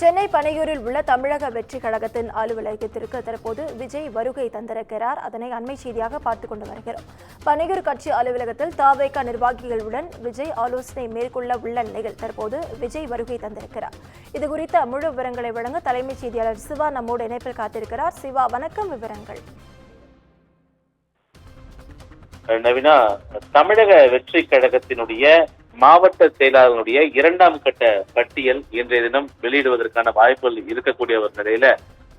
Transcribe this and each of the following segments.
சென்னை பனையூரில் உள்ள தமிழக வெற்றி கழகத்தின் அலுவலகத்திற்கு தற்போது விஜய் வருகை தந்திருக்கிறார். அதனை அண்மை செய்தியாக பார்த்துக் கொண்டு வருகிறோம். பனையூர் கட்சி அலுவலகத்தில் தவேக நிர்வாகிகளுடன் விஜய் ஆலோசனை மேற்கொள்ள உள்ள நிலையில் தற்போது விஜய் வருகை தந்திருக்கிறார். இதுகுறித்த முழு விவரங்களை வழங்க தலைமைச் செய்தியாளர் சிவா நம்மோடு இணைப்பில் காத்திருக்கிறார். சிவா, வணக்கம். விவரங்கள். நவீனா, தமிழக வெற்றி கழகத்தினுடைய மாவட்ட செயலாளர்களுடைய 2ஆம் கட்ட பட்டியல் இன்றைய தினம் வெளியிடுவதற்கான வாய்ப்புகள் இருக்கக்கூடிய ஒரு நிலையில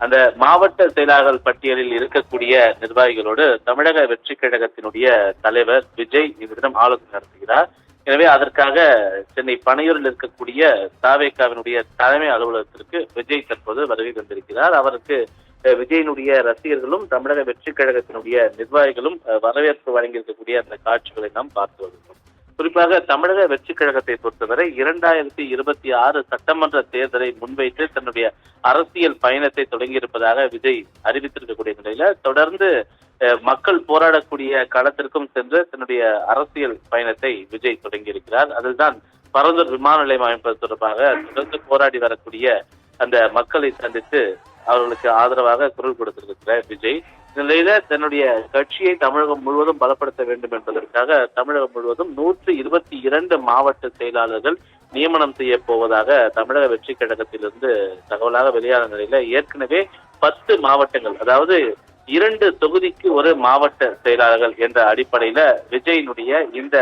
அந்த மாவட்ட செயலாளர்கள் பட்டியலில் இருக்கக்கூடிய நிர்வாகிகளோடு தமிழக வெற்றி கழகத்தினுடைய தலைவர் விஜய் இந்த தினம் ஆலோசனை நடத்துகிறார். எனவே அதற்காக சென்னை பனையூரில் இருக்கக்கூடிய தவேகவினுடைய தலைமை அலுவலகத்திற்கு விஜய் தற்போது வருகை தந்திருக்கிறார். அவருக்கு விஜயினுடைய ரசிகர்களும் தமிழக வெற்றி கழகத்தினுடைய நிர்வாகிகளும் வரவேற்பு வழங்கியிருக்கக்கூடிய அந்த காட்சிகளை நாம் பார்த்து வருகிறோம். குறிப்பாக தமிழக வெற்றி கழகத்தை பொறுத்தவரை 2026 சட்டமன்ற தேர்தலை முன்வைத்து தன்னுடைய அரசியல் பயணத்தை தொடங்கியிருப்பதாக விஜய் அறிவித்திருக்கக்கூடிய நிலையில தொடர்ந்து மக்கள் போராடக்கூடிய களத்திற்கும் சென்று தன்னுடைய அரசியல் பயணத்தை விஜய் தொடங்கியிருக்கிறார். அதில்தான் பரந்தூர் விமான நிலையம் அமைப்பது தொடர்பாக தொடர்ந்து போராடி வரக்கூடிய அந்த மக்களை சந்தித்து அவர்களுக்கு ஆதரவாக குரல் கொடுத்திருக்கிற விஜய் நிலையில தன்னுடைய கட்சியை தமிழகம் முழுவதும் பலப்படுத்த வேண்டும் என்பதற்காக தமிழகம் முழுவதும் 122 மாவட்ட செயலாளர்கள் நியமனம் செய்ய போவதாக தமிழக வெற்றி கழகத்திலிருந்து தகவலாக வெளியான நிலையில ஏற்கனவே 10 மாவட்டங்கள், அதாவது 2 தொகுதிக்கு ஒரு மாவட்ட செயலாளர்கள் என்ற அடிப்படையில விஜயினுடைய இந்த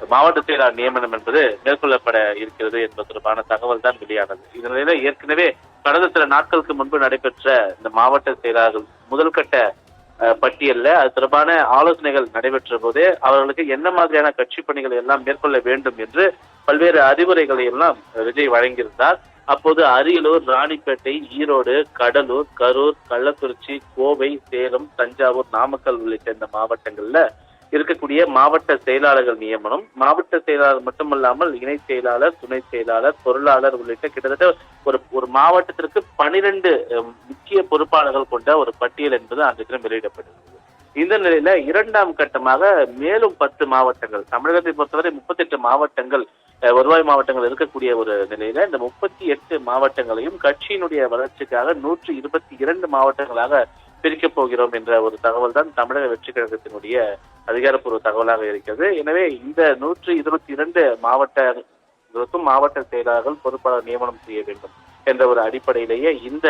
மாவட்ட செயலாளர் நியமனம் என்பது மேற்கொள்ளப்பட இருக்கிறது என்பது தொடர்பான தகவல் தான் வெளியானது. இந்த நிலையில ஏற்கனவே கடந்த சில நாட்களுக்கு முன்பு நடைபெற்ற இந்த மாவட்ட செயலாளர்கள் முதல் கட்ட பட்டியல்ல அது தொடர்பான ஆலோசனைகள் நடைபெற்ற போதே அவர்களுக்கு என்ன மாதிரியான கட்சி பணிகளை எல்லாம் மேற்கொள்ள வேண்டும் என்று பல்வேறு அறிவுரைகளை எல்லாம் விஜய் வழங்கியிருந்தார். அப்போது அரியலூர், ராணிப்பேட்டை, ஈரோடு, கடலூர், கரூர், கள்ளக்குறிச்சி, கோவை, சேலம், தஞ்சாவூர், நாமக்கல் உள்ளிட்ட இந்த மாவட்டங்கள்ல இருக்கக்கூடிய மாவட்ட செயலாளர்கள் நியமனம், மாவட்ட செயலாளர் மட்டுமல்லாமல் இணை செயலாளர், துணை செயலாளர், பொருளாளர் உள்ளிட்ட கிட்டத்தட்ட ஒரு மாவட்டத்திற்கு 12 முக்கிய பொறுப்பாளர்கள் கொண்ட ஒரு பட்டியல் என்பது அன்றைய தினம் வெளியிடப்பட்டிருந்தது. இந்த நிலையில 2ஆம் கட்டமாக மேலும் 10 மாவட்டங்கள், தமிழகத்தை பொறுத்தவரை 38 மாவட்டங்கள் வருவாய் மாவட்டங்கள் இருக்கக்கூடிய ஒரு நிலையில இந்த 38 மாவட்டங்களையும் கட்சியினுடைய வளர்ச்சிக்காக 122 மாவட்டங்களாக பிரிக்கப் போகிறோம் என்ற ஒரு தகவல் தான் தமிழக வெற்றி கழகத்தினுடைய அதிகாரப்பூர்வ தகவலாக இருக்கிறது. எனவே இந்த 122 மாவட்டங்களுக்கும் மாவட்ட செயலாளர்கள் பொறுப்பாளர் நியமனம் செய்ய வேண்டும் என்ற ஒரு அடிப்படையிலேயே இந்த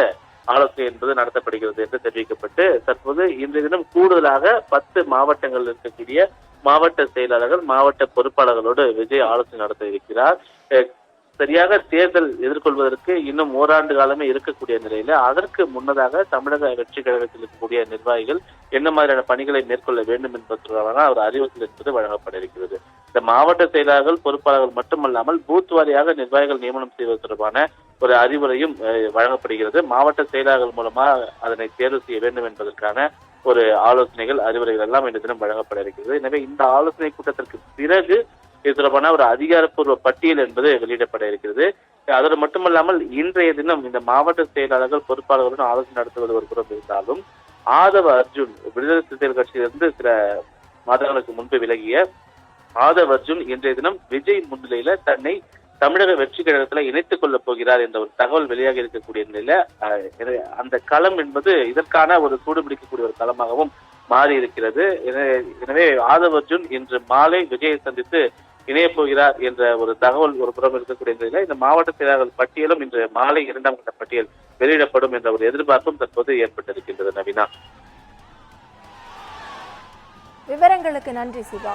ஆலோசனை என்பது நடத்தப்படுகிறது என்று தெரிவிக்கப்பட்டு தற்போது இன்றைய தினம் கூடுதலாக 10 மாவட்டங்கள் இருக்கக்கூடிய மாவட்ட செயலாளர்கள், மாவட்ட பொறுப்பாளர்களோடு விஜய் ஆலோசனை நடத்த இருக்கிறார். சரியாக தேர்தல் எதிர்கொள்வதற்கு இன்னும் ஓராண்டு காலமே இருக்கக்கூடிய நிலையில அதற்கு முன்னதாக தமிழக வெற்றி கழகத்தில் இருக்கக்கூடிய நிர்வாகிகள் என்ன மாதிரியான பணிகளை மேற்கொள்ள வேண்டும் என்பதற்கான ஒரு அறிவுறுத்தல் என்பது வழங்கப்பட இருக்கிறது. இந்த மாவட்ட செயலாளர்கள், பொறுப்பாளர்கள் மட்டுமல்லாமல் பூத் வாரியாக நிர்வாகிகள் நியமனம் செய்வது தொடர்பான ஒரு அறிவுரையும் வழங்கப்படுகிறது. மாவட்ட செயலாளர்கள் மூலமா அதனை தேர்வு செய்ய வேண்டும் என்பதற்கான ஒரு ஆலோசனைகள், அறிவுரைகள் எல்லாம் இந்த தினம் வழங்கப்பட இருக்கிறது. எனவே இந்த ஆலோசனை கூட்டத்திற்கு பிறகு இது தொடர்பான ஒரு அதிகாரப்பூர்வ பட்டியல் என்பது வெளியிடப்பட இருக்கிறது. அதோடு மட்டுமல்லாமல் இன்றைய தினம் இந்த மாவட்ட செயலாளர்கள், பொறுப்பாளர்களுடன் ஆலோசனை நடத்துவது ஒரு புறம் இருந்தாலும் ஆதவ அர்ஜுன் விடுதலை சிறுத்தைகள் கட்சியிலிருந்து சில மாதங்களுக்கு முன்பு விலகிய ஆதவ அர்ஜுன் இன்றைய தினம் விஜய் முன்னிலையில தன்னை தமிழக வெற்றி கழகத்துல இணைத்துக் கொள்ளப் போகிறார் என்ற ஒரு தகவல் வெளியாக இருக்கக்கூடிய நிலையில அந்த களம் என்பது இதற்கான ஒரு சூடுபிடிக்கக்கூடிய ஒரு களமாகவும் மாறி இருக்கிறது. எனவே ஆதவ அர்ஜுன் இன்று மாலை விஜயை சந்தித்து இணையப் போகிறார் என்ற ஒரு தகவல் ஒரு புறம் இருக்கக்கூடிய நிலையில இந்த மாவட்ட செயலாளர்கள் பட்டியலும் இன்று மாலை 2ஆம் கட்ட பட்டியல் வெளியிடப்படும் என்ற ஒரு எதிர்பார்ப்பும் தற்போது ஏற்பட்டிருக்கின்றது. நவீனா, விவரங்களுக்கு நன்றி சிவா.